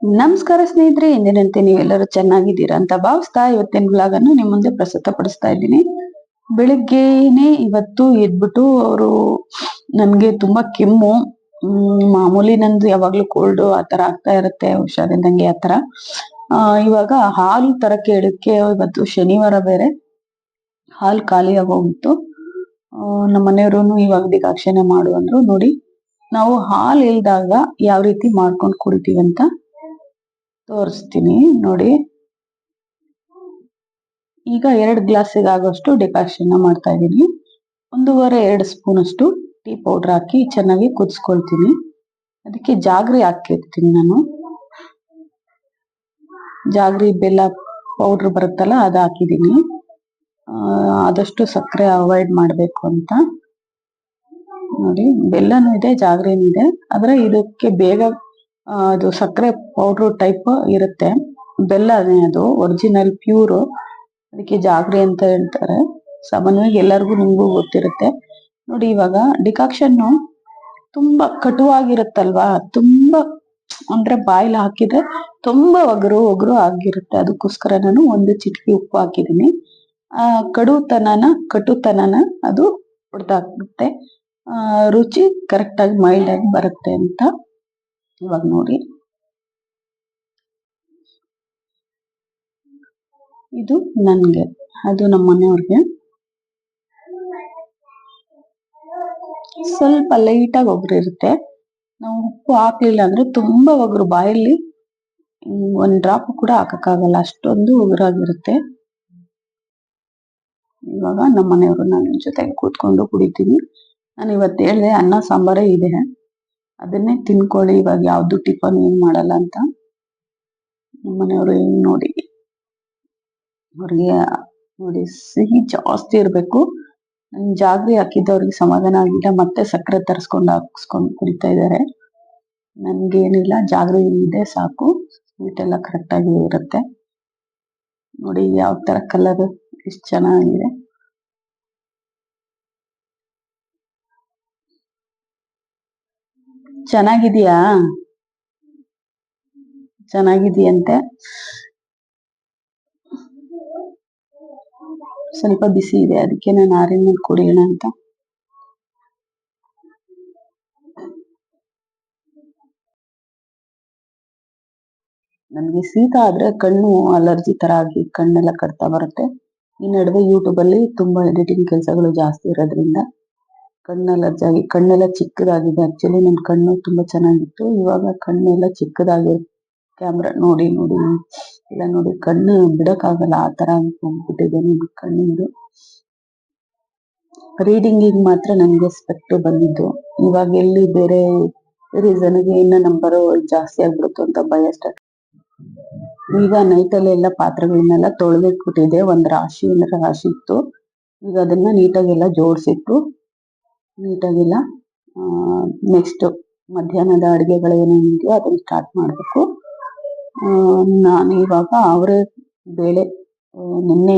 ನಮಸ್ಕಾರ ಸ್ನೇಹಿತರೆ, ಎಂದಿನಂತೆ ನೀವೆಲ್ಲರೂ ಚೆನ್ನಾಗಿದ್ದೀರಾ ಅಂತ ಭಾವಿಸ್ತಾ ಇವತ್ತಿನ ಬ್ಲಾಗ್ ಅನ್ನು ನಿಮ್ ಮುಂದೆ ಪ್ರಸ್ತುತ ಪಡಿಸ್ತಾ ಇದ್ದೀನಿ. ಬೆಳಿಗ್ಗೆನೆ ಇವತ್ತು ಎದ್ಬಿಟ್ಟು ಅವರು ನನ್ಗೆ ತುಂಬಾ ಕೆಮ್ಮು, ಮಾಮೂಲಿ ನಂದು ಯಾವಾಗ್ಲೂ ಕೋಲ್ಡ್ ಆತರ ಆಗ್ತಾ ಇರುತ್ತೆ, ಹುಷಾರಿಲ್ದಂಗೆ ಆತರ. ಇವಾಗ ಹಾಲು ತರ ಕೇಳಕ್ಕೆ, ಇವತ್ತು ಶನಿವಾರ ಬೇರೆ ಹಾಲು ಖಾಲಿ ಆಗೋಗಿತ್ತು. ನಮ್ಮ ಮನೆಯವರು ಇವಾಗ ಡಿಕಾಕ್ಷನ್ ಮಾಡು ಅಂದ್ರು. ನೋಡಿ, ನಾವು ಹಾಲು ಇಲ್ದಾಗ ಯಾವ ರೀತಿ ಮಾಡ್ಕೊಂಡು ಕುಡಿತೀವಂತ ತೋರಿಸ್ತೀನಿ ನೋಡಿ. ಈಗ 2 ಗ್ಲಾಸಿಗೆ ಆಗೋಷ್ಟು ಡಿಕಾಕ್ಷನ್ ಮಾಡ್ತಾ ಇದ್ದೀನಿ. 1.5-2 ಸ್ಪೂನ್ ಅಷ್ಟು ಟೀ ಪೌಡರ್ ಹಾಕಿ ಚೆನ್ನಾಗಿ ಕುದಿಸ್ಕೊಳ್ತೀನಿ. ಅದಕ್ಕೆ ಜಾಗ್ರಿ ಹಾಕಿರ್ತೀನಿ ನಾನು. ಜಾಗ್ರಿ ಬೆಲ್ಲ ಪೌಡರ್ ಬರುತ್ತಲ್ಲ, ಅದು ಹಾಕಿದ್ದೀನಿ. ಆದಷ್ಟು ಸಕ್ಕರೆ ಅವಾಯ್ಡ್ ಮಾಡಬೇಕು ಅಂತ ನೋಡಿ. ಬೆಲ್ಲನೂ ಇದೆ, ಜಾಗ್ರಿನೂ ಇದೆ, ಆದ್ರೆ ಇದಕ್ಕೆ ಬೇಗ ಅದು ಸಕ್ಕರೆ ಪೌಡರ್ ಟೈಪ್ ಇರುತ್ತೆ. ಬೆಲ್ಲನೇ ಅದು ಒರಿಜಿನಲ್ ಪ್ಯೂರ್, ಅದಕ್ಕೆ ಜಾಗ್ರಿ ಅಂತ ಹೇಳ್ತಾರೆ. ಸಾಮಾನ್ಯವಾಗಿ ಎಲ್ಲರಿಗೂ ನಿಮಗೂ ಗೊತ್ತಿರುತ್ತೆ ನೋಡಿ. ಇವಾಗ ಡಿಕಾಕ್ಷನ್ ತುಂಬಾ ಕಟುವಾಗಿರುತ್ತಲ್ವಾ, ತುಂಬಾ ಅಂದ್ರೆ ಬಾಯಿಲ್ ಹಾಕಿದ್ರೆ ತುಂಬಾ ಒಗರು ಆಗಿರುತ್ತೆ. ಅದಕ್ಕೋಸ್ಕರ ನಾನು 1 ಚಿಟಿಕೆ ಉಪ್ಪು ಹಾಕಿದೀನಿ. ಕಟುತನನ ಅದು ಹೊಡೆದಾಕ್ಬಿಡುತ್ತೆ. ರುಚಿ ಕರೆಕ್ಟ್ ಆಗಿ ಮೈಲ್ಡ್ ಆಗಿ ಬರುತ್ತೆ ಅಂತ. ಇವಾಗ ನೋಡಿ, ಇದು ನನ್ಗೆ, ಅದು ನಮ್ಮ ಮನೆಯವ್ರಿಗೆ. ಸ್ವಲ್ಪ ಲೈಟಾಗಿ ಒಗರು ಇರುತ್ತೆ. ನಾವು ಉಪ್ಪು ಹಾಕ್ಲಿಲ್ಲ ಅಂದ್ರೆ ತುಂಬಾ ಒಗರು, ಬಾಯಲ್ಲಿ 1 ಡ್ರಾಪ್ ಕೂಡ ಹಾಕಕ್ಕಾಗಲ್ಲ, ಅಷ್ಟೊಂದು ಒಗರಾಗಿರುತ್ತೆ. ಇವಾಗ ನಮ್ಮ ಮನೆಯವರು ನನ್ನ ಜೊತೆಗೆ ಕೂತ್ಕೊಂಡು ಕುಡಿತೀನಿ. ನಾನು ಇವತ್ತು ಹೇಳಿದೆ ಅನ್ನ ಸಾಂಬಾರೇ ಇದೆ, ಅದನ್ನೇ ತಿನ್ಕೊಳ್ಳಿ, ಇವಾಗ ಯಾವ್ದು ಟಿಫನ್ ಏನ್ ಮಾಡಲ್ಲ ಅಂತ. ನಮ್ಮನೆಯವರು ನೋಡಿ, ಅವ್ರಿಗೆ ನೋಡಿ ಸಿಹಿ ಜಾಸ್ತಿ ಇರ್ಬೇಕು. ನನ್ ಜಾಗ್ರಿ ಹಾಕಿದ್ದವ್ರಿಗೆ ಸಮಾಧಾನ ಆಗಿಲ್ಲ, ಮತ್ತೆ ಸಕ್ಕರೆ ತರಿಸ್ಕೊಂಡು ಹಾಕ್ಸ್ಕೊಂಡು ಕುಡಿತಾ ಇದ್ದಾರೆ. ನನ್ಗೇನಿಲ್ಲ, ಜಾಗ್ರಿ ಇದೆ ಸಾಕು, ಸ್ವೀಟ್ ಎಲ್ಲ ಕರೆಕ್ಟ್ ಆಗಿ ಇರುತ್ತೆ. ನೋಡಿ ಯಾವ ತರ ಕಲರ್ ಎಷ್ಟು ಚೆನ್ನಾಗಿದೆ. ಚೆನ್ನಾಗಿದೆಯಂತೆ. ಸ್ವಲ್ಪ ಬಿಸಿ ಇದೆ, ಅದಕ್ಕೆ ನಾನು ಆರಿನ ಮೇಲೆ ಕುಡಿಯೋಣ ಅಂತ. ನನ್ಗೆ ಶೀತ ಆದ್ರೆ ಕಣ್ಣು ಅಲರ್ಜಿ ತರ ಆಗಿ ಕಣ್ಣೆಲ್ಲ ಕಟ್ತಾ ಬರುತ್ತೆ. ಈ ನಡುವೆ ಯೂಟ್ಯೂಬ್ ಅಲ್ಲಿ ತುಂಬಾ ಎಡಿಟಿಂಗ್ ಕೆಲಸಗಳು ಜಾಸ್ತಿ ಇರೋದ್ರಿಂದ ಕಣ್ಣು ಅಲರ್ಜಿ ಆಗಿ ಕಣ್ಣೆಲ್ಲ ಚಿಕ್ಕದಾಗಿದೆ. ಆಕ್ಚುಲಿ ನನ್ ಕಣ್ಣು ತುಂಬಾ ಚೆನ್ನಾಗಿತ್ತು, ಇವಾಗ ಕಣ್ಣೆಲ್ಲ ಚಿಕ್ಕದಾಗಿ, ಕ್ಯಾಮ್ರಾ ನೋಡಿ ಇಲ್ಲ ನೋಡಿ, ಕಣ್ಣು ಬಿಡಕ್ಕಾಗಲ್ಲ ಆ ತರ ಹೋಗ್ಬಿಟ್ಟಿದೆ ನನ್ ಕಣ್ಣಿಂದು. ರೀಡಿಂಗಿಗೆ ಮಾತ್ರ ನನಗೆ ಸ್ಪೆಕ್ಟ್ ಬಂದಿದ್ದು, ಇವಾಗ ಎಲ್ಲಿ ಬೇರೆ ರೀಸನ್ಗೆ ಇನ್ನ ನಂಬರು ಜಾಸ್ತಿ ಆಗ್ಬಿಡುತ್ತು ಅಂತ ಭಯ ಸ್ಟಾರ್ಟ್. ಈಗ ನೈಟಲ್ಲಿ ಎಲ್ಲ ಪಾತ್ರೆಗಳನ್ನೆಲ್ಲ ತೊಳೆದಿಟ್ಬಿಟ್ಟಿದೆ, ಒಂದ್ ರಾಶಿ ಇತ್ತು. ಈಗ ಅದನ್ನ ನೀಟಾಗೆಲ್ಲ ಜೋಡಿಸಿಟ್ಟು ನೀಟಾಗೆಲ್ಲ ನೆಕ್ಸ್ಟ್ ಮಧ್ಯಾಹ್ನದ ಅಡುಗೆಗಳು ಏನೇನಿದೆಯೋ ಅದನ್ನ ಸ್ಟಾರ್ಟ್ ಮಾಡ್ಬೇಕು. ನಾನು ಇವಾಗ ಅವರೇ ಬೇಳೆ ನಿನ್ನೆ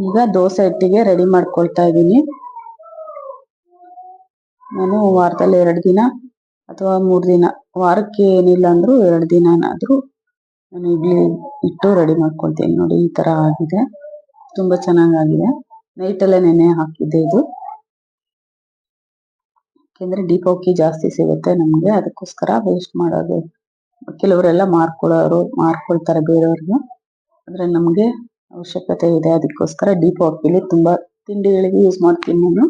ಈಗ ದೋಸೆ ಹಿಟ್ಟಿಗೆ ರೆಡಿ ಮಾಡ್ಕೊಳ್ತಾ ಇದ್ದೀನಿ. ನಾನು ವಾರದಲ್ಲಿ 2 ದಿನ ಅಥವಾ 3 ದಿನ, ವಾರಕ್ಕೆ ಏನಿಲ್ಲ ಅಂದ್ರೂ 2 ದಿನನಾದ್ರೂ ನಾನು ಇಡ್ಲಿ ಹಿಟ್ಟು ರೆಡಿ ಮಾಡ್ಕೊಳ್ತೀನಿ. ನೋಡಿ ಈ ತರ ಆಗಿದೆ, ತುಂಬಾ ಚೆನ್ನಾಗಾಗಿದೆ. ನೈಟಲ್ಲೇ ನೆನೆ ಹಾಕಿದ್ದೆ ಇದು, ಯಾಕೆಂದ್ರೆ ದೀಪಾವಳಿ ಜಾಸ್ತಿ ಸಿಗುತ್ತೆ ನಮ್ಗೆ, ಅದಕ್ಕೋಸ್ಕರ ವೇಸ್ಟ್ ಮಾಡೋದು. ಕೆಲವರೆಲ್ಲ ಮಾರ್ಕೊಳ್ತಾರೆ ಬೇರೆಯವ್ರಿಗೆ, ಆದ್ರೆ ನಮ್ಗೆ ಅವಶ್ಯಕತೆ ಇದೆ, ಅದಕ್ಕೋಸ್ಕರ ದೀಪಾವಳಿಲಿ ತುಂಬಾ ತಿಂಡಿಗಳಿಗೆ ಯೂಸ್ ಮಾಡ್ತೀನಿ ನಾನು.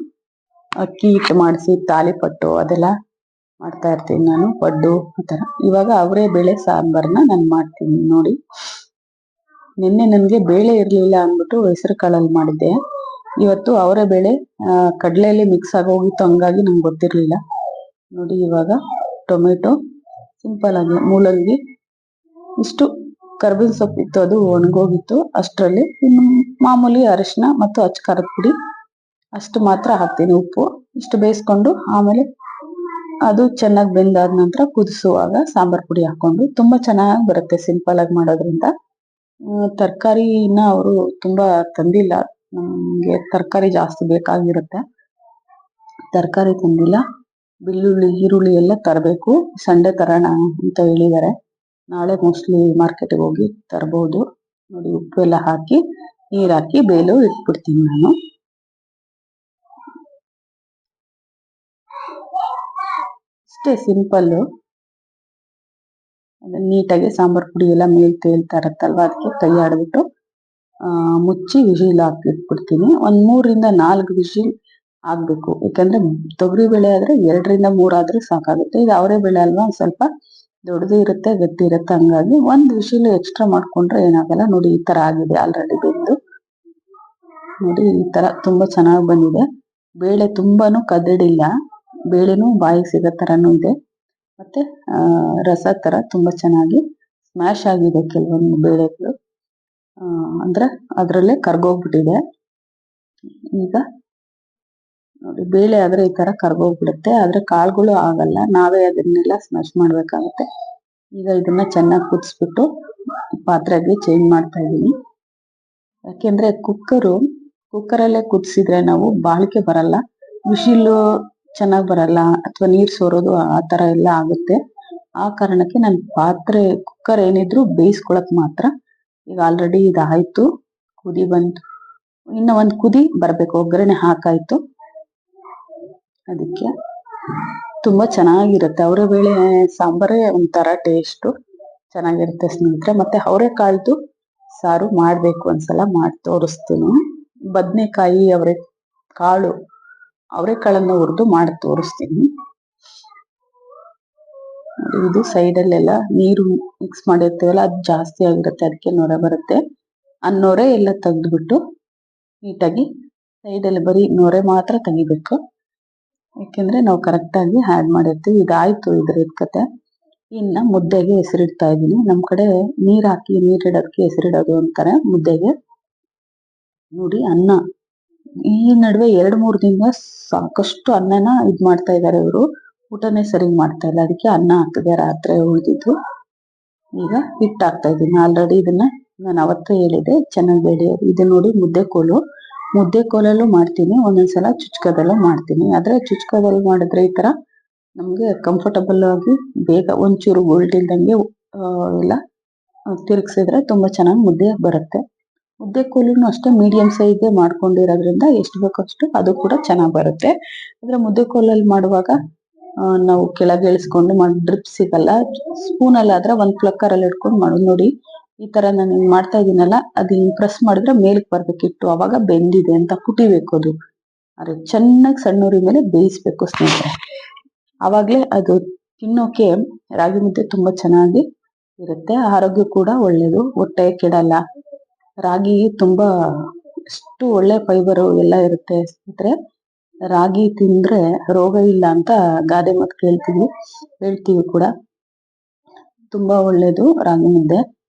ಅಕ್ಕಿ ಹಿಟ್ಟು ಮಾಡಿಸಿ ತಾಲಿಪಟ್ಟು ಅದೆಲ್ಲ ಮಾಡ್ತಾ ಇರ್ತೀನಿ ನಾನು, ಪಡ್ಡು ಆ ಥರ. ಇವಾಗ ಅವರೇ ಬೇಳೆ ಸಾಂಬಾರನ್ನ ನಾನು ಮಾಡ್ತೀನಿ ನೋಡಿ. ನಿನ್ನೆ ನನಗೆ ಬೇಳೆ ಇರಲಿಲ್ಲ ಅಂದ್ಬಿಟ್ಟು ಹೆಸರು ಕಾಳಲ್ಲಿ ಮಾಡಿದ್ದೆ. ಇವತ್ತು ಅವರೇ ಬೇಳೆ ಕಡಲೆಯಲ್ಲಿ ಮಿಕ್ಸ್ ಆಗೋಗಿತ್ತು, ಹಂಗಾಗಿ ನಂಗೆ ಗೊತ್ತಿರಲಿಲ್ಲ ನೋಡಿ. ಇವಾಗ ಟೊಮೆಟೊ ಸಿಂಪಲ್ ಆಗಿ ಮೂಲಂಗಿ, ಇಷ್ಟು ಕರ್ಬೇವಿನ ಸೊಪ್ಪಿತ್ತು, ಅದು ಒಣಗೋಗಿತ್ತು. ಅಷ್ಟರಲ್ಲಿ ಇನ್ನು ಮಾಮೂಲಿ ಅರಿಶಿನ ಮತ್ತು ಅಚ್ಚ ಖಾರದ ಪುಡಿ ಅಷ್ಟು ಮಾತ್ರ ಹಾಕ್ತೀನಿ, ಉಪ್ಪು ಇಷ್ಟು ಬೇಯಿಸ್ಕೊಂಡು, ಆಮೇಲೆ ಅದು ಚೆನ್ನಾಗಿ ಬೆಂದಾದ ನಂತರ ಕುದಿಸುವಾಗ ಸಾಂಬಾರ್ ಪುಡಿ ಹಾಕೊಂಡು ತುಂಬಾ ಚೆನ್ನಾಗಿ ಬರುತ್ತೆ ಸಿಂಪಲ್ ಆಗಿ ಮಾಡೋದ್ರಿಂದ. ತರಕಾರಿನ ಅವರು ತುಂಬಾ ತಂದಿಲ್ಲ, ನಮ್ಗೆ ತರಕಾರಿ ಜಾಸ್ತಿ ಬೇಕಾಗಿರುತ್ತೆ, ತರಕಾರಿ ತಂದಿಲ್ಲ. ಬೆಳ್ಳುಳ್ಳಿ ಈರುಳ್ಳಿ ಎಲ್ಲ ತರಬೇಕು. ಸಂಡೆ ತರೋಣ ಅಂತ ಹೇಳಿದ್ದಾರೆ. ನಾಳೆ ಮೋಸ್ಟ್ಲಿ ಮಾರ್ಕೆಟ್ಗೆ ಹೋಗಿ ತರಬಹುದು. ನೋಡಿ ಉಪ್ಪು ಎಲ್ಲ ಹಾಕಿ ನೀರು ಹಾಕಿ ಬೇಲು ಇಟ್ಬಿಡ್ತೀನಿ ನಾನು. ಅಷ್ಟೇ ಸಿಂಪಲ್ಲು. ಅದನ್ನ ನೀಟಾಗಿ ಸಾಂಬಾರ್ ಪುಡಿ ಎಲ್ಲ ಮೇಲೆ ತೇಲ್ತಾ ಇರತ್ತಲ್ವ, ಅದಕ್ಕೆ ಕೈ ಆಡ್ಬಿಟ್ಟು ಮುಚ್ಚಿ ವಿಜಿಲ್ ಹಾಕಿಟ್ಬಿಡ್ತೀನಿ. ಒಂದ್ 3-4 ವಿಜಿಲ್ ಆಗ್ಬೇಕು. ಯಾಕಂದ್ರೆ ತೊಗರಿ ಬೇಳೆ ಆದ್ರೆ 2-3 ಆದ್ರೂ ಸಾಕಾಗುತ್ತೆ. ಇದು ಅವರೇ ಬೇಳೆ ಅಲ್ವಾ, ಸ್ವಲ್ಪ ದೊಡ್ಡದು ಇರುತ್ತೆ, ಗಟ್ಟಿ ಇರುತ್ತೆ. ಹಂಗಾಗಿ 1 ವಿಜಿಲ್ ಎಕ್ಸ್ಟ್ರಾ ಮಾಡ್ಕೊಂಡ್ರೆ ಏನಾಗಲ್ಲ. ನೋಡಿ ಈ ತರ ಆಗಿದೆ ಆಲ್ರೆಡಿ ಬೆಂದು. ನೋಡಿ ಈ ತರ ತುಂಬಾ ಚೆನ್ನಾಗಿ ಬಂದಿದೆ. ಬೇಳೆ ತುಂಬಾನು ಕದಡಿಲ್ಲ, ಬೇಳೆನೂ ಬಾಯಿಗೆ ಸಿಗೋ ತರನು ಇದೆ. ಮತ್ತೆ ರಸ ತರ ತುಂಬಾ ಚೆನ್ನಾಗಿ ಸ್ಮ್ಯಾಶ್ ಆಗಿದೆ ಕೆಲವೊಂದು ಬೇಳೆಗಳು. ಅಂದ್ರೆ ಅದ್ರಲ್ಲೇ ಕರ್ಗೋಗ್ಬಿಟ್ಟಿದೆ. ಈಗ ನೋಡಿ ಬೇಳೆ ಆದ್ರೆ ಈ ತರ ಕರ್ಗೋಗ್ಬಿಡುತ್ತೆ, ಆದ್ರೆ ಕಾಳುಗಳು ಆಗಲ್ಲ. ನಾವೇ ಅದನ್ನೆಲ್ಲ ಸ್ಮ್ಯಾಶ್ ಮಾಡ್ಬೇಕಾಗತ್ತೆ. ಈಗ ಇದನ್ನ ಚೆನ್ನಾಗಿ ಕುದಿಸ್ಬಿಟ್ಟು ಪಾತ್ರೆಗೆ ಚೇಂಜ್ ಮಾಡ್ತಾ ಇದೀನಿ. ಯಾಕೆಂದ್ರೆ ಕುಕ್ಕರಲ್ಲೇ ಕುದಿಸಿದ್ರೆ ನಾವು ಬಾಳಿಕೆ ಬರಲ್ಲ, ವಿಶಿಲು ಚೆನ್ನಾಗಿ ಬರಲ್ಲ, ಅಥವಾ ನೀರ್ ಸೋರೋದು ಆ ತರ ಎಲ್ಲ ಆಗುತ್ತೆ. ಆ ಕಾರಣಕ್ಕೆ ನಾನು ಕುಕ್ಕರ್ ಏನಿದ್ರು ಬೇಯಿಸ್ಕೊಳಕ್ ಮಾತ್ರ. ಈಗ ಆಲ್ರೆಡಿ ಇದಾಯ್ತು, ಕುದಿ ಬಂತು. ಇನ್ನ ಒಂದ್ ಕುದಿ ಬರ್ಬೇಕು, ಒಗ್ಗರಣೆ ಹಾಕಾಯ್ತು. ಅದಕ್ಕೆ ತುಂಬಾ ಚೆನ್ನಾಗಿರುತ್ತೆ. ಅವರೆಬೇಳೆ ಸಾಂಬಾರೇ ಒಂಥರ ಟೇಸ್ಟ್ ಚೆನ್ನಾಗಿರುತ್ತೆ ಸ್ನೇಹಿತರೆ. ಮತ್ತೆ ಅವರೆಕಾಳ್ದು ಸಾರು ಮಾಡ್ಬೇಕು, ಒಂದ್ಸಲ ಮಾಡಿ ತೋರಿಸ್ತೀನಿ. ಬದ್ನೆಕಾಯಿ ಅವರೆಕಾಳನ್ನ ಹುರಿದು ಮಾಡಿ ತೋರಿಸ್ತೀನಿ. ಇದು ಸೈಡಲ್ಲೆಲ್ಲ ನೀರು ಮಿಕ್ಸ್ ಮಾಡಿರ್ತೇವಲ್ಲ, ಅದು ಜಾಸ್ತಿ ಆಗಿರುತ್ತೆ, ಅದಕ್ಕೆ ನೊರೆ ಬರುತ್ತೆ. ಆ ನೊರೆ ಎಲ್ಲ ತೆಗೆದ್ಬಿಟ್ಟು ನೀಟಾಗಿ ಸೈಡಲ್ಲಿ ಬರೀ ನೊರೆ ಮಾತ್ರ ತೆಗಿಬೇಕು. ಯಾಕೆಂದ್ರೆ ನಾವು ಕರೆಕ್ಟಾಗಿ ಆ್ಯಡ್ ಮಾಡಿರ್ತೀವಿ. ಇದಾಯ್ತು ಇದ್ರ ಕತೆ. ಇನ್ನ ಮುದ್ದೆಗೆ ಹೆಸರಿಡ್ತಾ ಇದ್ದೀನಿ. ನಮ್ ಕಡೆ ನೀರಿಡೋದಕ್ಕೆ ಹೆಸರಿಡೋದು ಅಂತಾರೆ ಮುದ್ದೆಗೆ. ನೋಡಿ ಅನ್ನ ಈ ನಡುವೆ 2-3 ದಿನ ಸಾಕಷ್ಟು ಅನ್ನನ ಮಾಡ್ತಾ ಇದ್ದಾರೆ ಇವರು. ಊಟನೇ ಸರಿ ಮಾಡ್ತಾ ಇಲ್ಲ, ಅದಕ್ಕೆ ಅನ್ನ ಹಾಕಿದೆ ರಾತ್ರಿ ಉಳಿದಿದ್ದು. ಈಗ ಹಿಟ್ಟು ಹಾಕ್ತಾ ಇದ್ದೀನಿ. ಆಲ್ರೆಡಿ ಇದನ್ನ ನಾನು ಅವತ್ತೇ ಹೇಳಿದೆ ಚೆನ್ನಾಗಿ ಬೇಳೆ. ಇದು ನೋಡಿ ಮುದ್ದೆ ಕೋಲಲ್ಲೂ ಮಾಡ್ತೀನಿ, ಒಂದೊಂದ್ಸಲ ಚುಚ್ಕದಲ್ಲೂ ಮಾಡ್ತೀನಿ. ಆದ್ರೆ ಚುಚ್ಕದಲ್ಲಿ ಮಾಡಿದ್ರೆ ಈ ತರ ನಮ್ಗೆ ಕಂಫರ್ಟಬಲ್ ಆಗಿ ಬೇಗ ಒಂಚೂರು ಗೋಲ್ಡಿಲ್ದಂಗೆ ಎಲ್ಲ ತಿರುಗಿಸಿದ್ರೆ ತುಂಬಾ ಚೆನ್ನಾಗಿ ಮುದ್ದೆ ಬರುತ್ತೆ. ಮುದ್ದೆ ಕೋಲನ್ನು ಅಷ್ಟೇ ಮೀಡಿಯಂ ಸೈಜ್ ಮಾಡ್ಕೊಂಡಿರೋದ್ರಿಂದ ಎಷ್ಟು ಬೇಕೋ ಅಷ್ಟು ಅದು ಕೂಡ ಚೆನ್ನಾಗಿ ಬರುತ್ತೆ. ಆದ್ರೆ ಮುದ್ದೆ ಕೋಲಲ್ಲಿ ಮಾಡುವಾಗ ನಾವು ಕೆಳಗೆ ಇಳಿಸ್ಕೊಂಡು ಡ್ರಿಪ್ ಸಿಗಲ್ಲ. ಸ್ಪೂನಲ್ಲಿ ಆದ್ರೆ ಒಂದ್ ಪ್ಲಕ್ಕರ್ ಅಲ್ಲಿ ಇಟ್ಕೊಂಡು ಮಾಡೋದು. ನೋಡಿ ಈ ತರ ನಾನು ಮಾಡ್ತಾ ಇದೀನಲ್ಲ, ಅದು ಪ್ರೆಸ್ ಮಾಡಿದ್ರೆ ಮೇಲಕ್ಕೆ ಬರ್ಬೇಕಿತ್ತು, ಅವಾಗ ಬೆಂದಿದೆ ಅಂತ ಕುಟಿಬೇಕು. ಅದು ಅರೆ ಚೆನ್ನಾಗಿ ಸಣ್ಣ ಉರಿ ಮೇಲೆ ಬೇಯಿಸ್ಬೇಕು ಸ್ನೇಹಿತರೆ. ಅವಾಗ್ಲೇ ಅದು ತಿನ್ನೋಕೆ ರಾಗಿ ಮುದ್ದೆ ತುಂಬಾ ಚೆನ್ನಾಗಿ ಇರುತ್ತೆ. ಆರೋಗ್ಯ ಕೂಡ ಒಳ್ಳೇದು, ಹೊಟ್ಟೆ ಕೆಡಲ್ಲ. ರಾಗಿ ತುಂಬಾ ಅಷ್ಟು ಒಳ್ಳೆ ಫೈಬರ್ ಎಲ್ಲ ಇರುತ್ತೆ ಸ್ನೇಹಿತರೆ. ರಾಗಿ ತಿಂದ್ರೆ ರೋಗ ಇಲ್ಲ ಅಂತ ಗಾದೆ ಮಾತು ಹೇಳ್ತೀವಿ ಕೂಡ. ತುಂಬಾ ಒಳ್ಳೇದು ರಾಗಿ ಮುದ್ದೆ.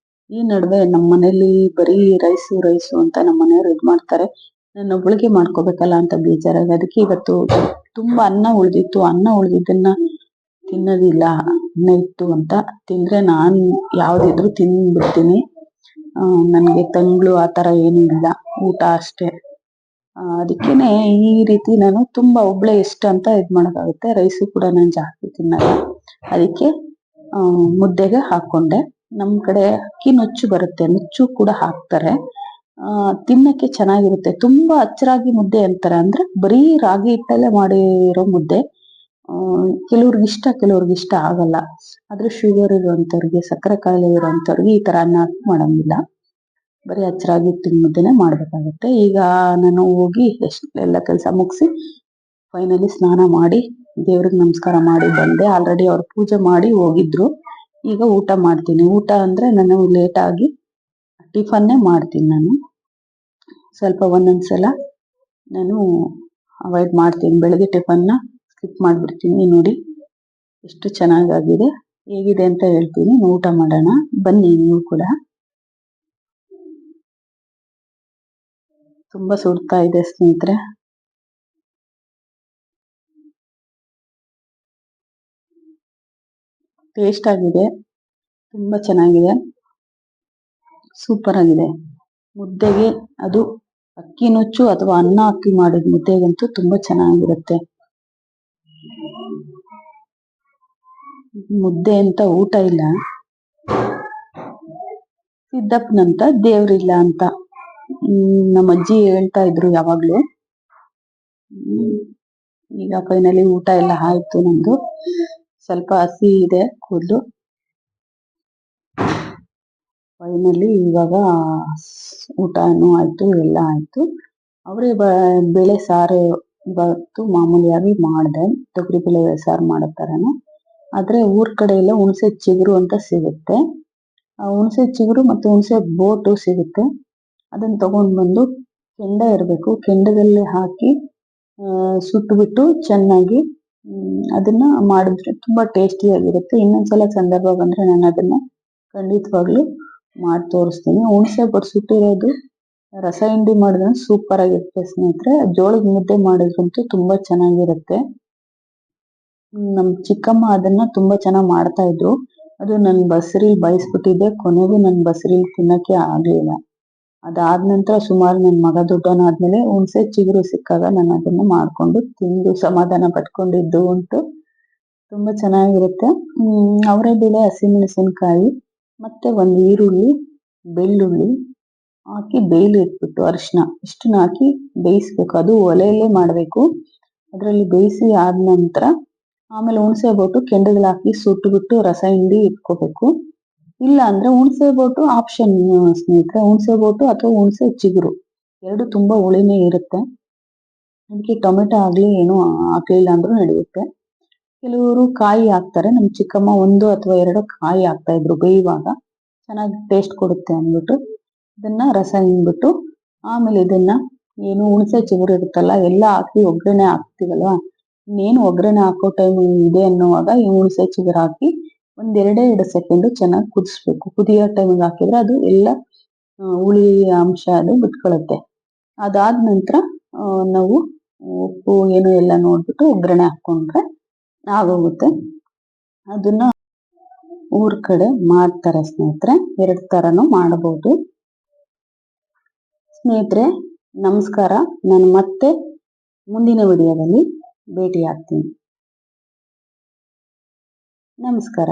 ಈ ನಡುವೆ ನಮ್ಮ ಮನೇಲಿ ಬರೀ ರೈಸು ಅಂತ ನಮ್ಮ ಮನೆಯವರು ಇದ್ ಮಾಡ್ತಾರೆ. ನಾನು ಒಬ್ಬಳಿಗೆ ಮಾಡ್ಕೋಬೇಕಲ್ಲ ಅಂತ ಬೇಜಾರಾಗಿ, ಅದಕ್ಕೆ ಇವತ್ತು ತುಂಬಾ ಅನ್ನ ಉಳಿದಿದ್ದನ್ನ ತಿನ್ನೋದಿಲ್ಲ, ಅನ್ನ ಇತ್ತು ಅಂತ ತಿಂದ್ರೆ ನಾನ್ ಯಾವ್ದಿದ್ರು ತಿಂದ್ಬಿಡ್ತೀನಿ. ನನ್ಗೆ ತಂಗ್ಳು ಆತರ ಏನೂ ಇಲ್ಲ, ಊಟ ಅಷ್ಟೇ. ಅದಕ್ಕೇನೆ ಈ ರೀತಿ ನಾನು ತುಂಬಾ ಒಬ್ಳೆ ಎಷ್ಟು ಅಂತ ಮಾಡೋಕ್ಕಾಗುತ್ತೆ. ರೈಸು ಕೂಡ ನಾನು ಜಾಸ್ತಿ ತಿನ್ನಲ್ಲ, ಅದಕ್ಕೆ ಮುದ್ದೆಗೆ ಹಾಕೊಂಡೆ. ನಮ್ ಕಡೆ ಅಕ್ಕಿ ನುಚ್ಚು ಬರುತ್ತೆ, ನುಚ್ಚು ಕೂಡ ಹಾಕ್ತಾರೆ. ತಿನ್ನಕ್ಕೆ ಚೆನ್ನಾಗಿರುತ್ತೆ. ತುಂಬಾ ಅಚ್ಚರಾಗಿ ಮುದ್ದೆ ಅಂತಾರೆ, ಅಂದ್ರೆ ಬರೀ ರಾಗಿ ಹಿಟ್ಟಲ್ಲೇ ಮಾಡಿರೋ ಮುದ್ದೆ. ಕೆಲವ್ರಿಗೆ ಇಷ್ಟ ಆಗಲ್ಲ. ಆದ್ರೆ ಶುಗರ್ ಇರುವಂತವ್ರಿಗೆ, ಸಕ್ಕರೆ ಕಾಯಿಲೆ ಇರುವಂತವ್ರಿಗೆ ಈ ತರ ಅನ್ನ ಹಾಕಿ ಮಾಡಂಗಿಲ್ಲ. ಬರೀ ಅಚ್ಚರಾಗಿ ಹಿಟ್ಟಿನ ಮುದ್ದೆನೆ ಮಾಡ್ಬೇಕಾಗುತ್ತೆ. ಈಗ ನಾನು ಹೋಗಿ ಎಲ್ಲ ಕೆಲಸ ಮುಗಿಸಿ ಫೈನಲಿ ಸ್ನಾನ ಮಾಡಿ ದೇವ್ರಿಗೆ ನಮಸ್ಕಾರ ಮಾಡಿ ಬಂದೆ. ಆಲ್ರೆಡಿ ಅವ್ರು ಪೂಜೆ ಮಾಡಿ ಹೋಗಿದ್ರು. ಈಗ ಊಟ ಮಾಡ್ತೀನಿ. ಊಟ ಅಂದ್ರೆ ನಾನು ಲೇಟ್ ಆಗಿ ಟಿಫನ್ನೇ ಮಾಡ್ತೀನಿ. ನಾನು ಸ್ವಲ್ಪ ಒಂದೊಂದ್ಸಲ ನಾನು ಅವಾಯ್ಡ್ ಮಾಡ್ತೀನಿ, ಬೆಳಗ್ಗೆ ಟಿಫನ್ನ ಸ್ಕಿಪ್ ಮಾಡ್ಬಿಡ್ತೀನಿ. ನೋಡಿ ಎಷ್ಟು ಚೆನ್ನಾಗಾಗಿದೆ, ಹೇಗಿದೆ ಅಂತ ಹೇಳ್ತೀನಿ. ಊಟ ಮಾಡೋಣ ಬನ್ನಿ ನೀವು ಕೂಡ. ತುಂಬಾ ಸುಡ್ತಾ ಇದೆ ಸ್ನೇಹಿತರೆ. ಟೇಸ್ಟ್ ಆಗಿದೆ, ತುಂಬಾ ಚೆನ್ನಾಗಿದೆ, ಸೂಪರ್ ಆಗಿದೆ. ಮುದ್ದೆಗೆ ಅದು ಅಕ್ಕಿ ನುಚ್ಚು ಅಥವಾ ಅನ್ನ ಅಕ್ಕಿ ಮಾಡಿದ ಮುದ್ದೆಗಂತೂ ತುಂಬಾ ಚೆನ್ನಾಗಿರುತ್ತೆ. ಮುದ್ದೆ ಅಂತ ಊಟ ಇಲ್ಲ, ಸಿದ್ದಪ್ಪನಂತ ದೇವ್ರಿಲ್ಲ ಅಂತ ನಮ್ಮ ಅಜ್ಜಿ ಹೇಳ್ತಾ ಇದ್ರು ಯಾವಾಗ್ಲೂ. ಈಗ ಫೈನಲಿ ಊಟ ಎಲ್ಲ ಆಯ್ತು ನಮ್ದು. ಸ್ವಲ್ಪ ಹಸಿ ಇದೆ ಕೂದಲು. ಫೈನಲಿ ಇವಾಗ ಊಟನೂ ಆಯ್ತು, ಎಲ್ಲ ಆಯ್ತು. ಅವರೇ ಬೇಳೆ ಸಾರು ಇವತ್ತು ಮಾಮೂಲಿಯಾಗಿ ಮಾಡಿದೆ, ತೊಗರಿ ಬೇಳೆ ಸಾರು ಮಾಡೋ ಥರನೇ. ಆದ್ರೆ ಊರ್ ಕಡೆ ಎಲ್ಲ ಹುಣಸೆ ಚಿಗುರು ಅಂತ ಸಿಗುತ್ತೆ. ಆ ಹುಣಸೆ ಚಿಗುರು ಮತ್ತು ಹುಣಸೆ ಬೋಟು ಸಿಗುತ್ತೆ. ಅದನ್ನ ತಗೊಂಡ್ ಬಂದು ಕೆಂಡ ಇರಬೇಕು, ಕೆಂಡದಲ್ಲಿ ಹಾಕಿ ಸುಟ್ಬಿಟ್ಟು ಚೆನ್ನಾಗಿ ಅದನ್ನ ಮಾಡಿದ್ರೆ ತುಂಬಾ ಟೇಸ್ಟಿಯಾಗಿರುತ್ತೆ. ಇನ್ನೊಂದ್ಸಲ ಸಂದರ್ಭ ಬಂದ್ರೆ ನಾನು ಅದನ್ನ ಖಂಡಿತವಾಗ್ಲೂ ಮಾಡಿ ತೋರಿಸ್ತೀನಿ. ಹುಣಸೆ ಬೋಟ್ ಸುಟ್ಟಿರೋದು ರಸ ಹಿಂಡಿ ಮಾಡಿದ್ರೆ ಸೂಪರ್ ಆಗಿರುತ್ತೆ ಸ್ನೇಹಿತರೆ. ಜೋಳದ ಮುದ್ದೆ ಮಾಡಿದ್ರಂತೂ ತುಂಬಾ ಚೆನ್ನಾಗಿರುತ್ತೆ. ನಮ್ ಚಿಕ್ಕಮ್ಮ ಅದನ್ನ ತುಂಬಾ ಚೆನ್ನಾಗಿ ಮಾಡ್ತಾ ಇದ್ರು. ಅದು ನನ್ ಬಸರಿಲ್ ಬಯಸ್ಬಿಟ್ಟಿದ್ದೆ, ಕೊನೆಗೂ ನನ್ ಬಸರಿಲ್ ತಿನ್ನಕ್ಕೆ ಆಗ್ಲಿಲ್ಲ. ಅದಾದ ನಂತರ ಸುಮಾರು ನನ್ ಮಗ ದೊಡ್ಡವನಾದ್ಮೇಲೆ ಹುಣಸೆ ಚಿಗುರು ಸಿಕ್ಕಾಗ ನಾನು ಅದನ್ನ ಮಾಡ್ಕೊಂಡು ತಿಂದು ಸಮಾಧಾನ ಪಟ್ಕೊಂಡಿದ್ದು ಉಂಟು. ತುಂಬಾ ಚೆನ್ನಾಗಿರುತ್ತೆ. ಅವರೇ ಬೇಳೆ, ಹಸಿಮೆಣಸಿನಕಾಯಿ ಮತ್ತೆ ಒಂದು ಈರುಳ್ಳಿ, ಬೆಳ್ಳುಳ್ಳಿ ಹಾಕಿ ಬೇಯಿಲಿಟ್ಬಿಟ್ಟು ಅರಿಶಿನ ಇಷ್ಟನ್ನ ಹಾಕಿ ಬೇಯಿಸ್ಬೇಕು. ಅದು ಒಲೆಯಲ್ಲೇ ಮಾಡ್ಬೇಕು. ಅದರಲ್ಲಿ ಬೇಯಿಸಿ ಆದ ನಂತರ ಆಮೇಲೆ ಹುಣಸೆ ಬೋಟು ಕೆಂಡದಲ್ಲಿ ಹಾಕಿ ಸುಟ್ಬಿಟ್ಟು ರಸ ಹಿಂಡಿ ಇಟ್ಕೋಬೇಕು. ಇಲ್ಲ ಅಂದ್ರೆ ಹುಣಸೆ ಬೋಟು ಆಪ್ಷನ್ ಸ್ನೇಹಿತರೆ, ಹುಣಸೆ ಬೋಟು ಅಥವಾ ಹುಣಸೆ ಚಿಗುರು ಎರಡು ತುಂಬಾ ಹುಳಿನೇ ಇರುತ್ತೆ. ಅದಕ್ಕೆ ಟೊಮೆಟೊ ಆಗ್ಲಿ ಏನೂ ಹಾಕ್ಲಿಲ್ಲ ಅಂದ್ರೂ ನಡೆಯುತ್ತೆ. ಕೆಲವರು ಕಾಯಿ ಹಾಕ್ತಾರೆ. ನಮ್ ಚಿಕ್ಕಮ್ಮ 1 ಅಥವಾ 2 ಕಾಯಿ ಹಾಕ್ತಾ ಇದ್ರು ಬೇಯುವಾಗ, ಚೆನ್ನಾಗಿ ಟೇಸ್ಟ್ ಕೊಡುತ್ತೆ ಅಂದ್ಬಿಟ್ಟು. ಇದನ್ನ ರಸ ಹಿಂಡ್ಬಿಟ್ಟು ಆಮೇಲೆ ಇದನ್ನ ಏನು ಹುಣಸೆ ಚಿಗುರು ಇರುತ್ತಲ್ಲ ಎಲ್ಲ ಹಾಕಿ ಒಗ್ಗರಣೆ ಹಾಕ್ತಿವಲ್ವಾ, ಇನ್ನೇನು ಒಗ್ಗರಣೆ ಹಾಕೋ ಟೈಮ್ ಇದೆ ಅನ್ನುವಾಗ ಈ ಹುಣಸೆ ಚಿಗುರು ಹಾಕಿ 1-2 ಸೆಕೆಂಡ್ ಚೆನ್ನಾಗಿ ಕುದಿಸ್ಬೇಕು. ಕುದಿಯೋ ಟೈಮಿಗೆ ಹಾಕಿದ್ರೆ ಅದು ಎಲ್ಲ ಹುಳಿ ಅಂಶ ಅದು ಬಿಟ್ಕೊಳ್ಳುತ್ತೆ. ಅದಾದ ನಂತರ ನಾವು ಉಪ್ಪು ಏನು ಎಲ್ಲ ನೋಡ್ಬಿಟ್ಟು ಒಗ್ಗರಣೆ ಹಾಕೊಂಡ್ರೆ ಆಗೋಗುತ್ತೆ. ಅದನ್ನ ಊರ್ ಕಡೆ ಮಾಡ್ತಾರೆ ಸ್ನೇಹಿತರೆ. 2 ತರನು ಮಾಡಬಹುದು ಸ್ನೇಹಿತರೆ. ನಮಸ್ಕಾರ. ನಾನು ಮತ್ತೆ ಮುಂದಿನ ವಿಡಿಯೋದಲ್ಲಿ ಭೇಟಿ ಆಗ್ತೀನಿ. ನಮಸ್ಕಾರ.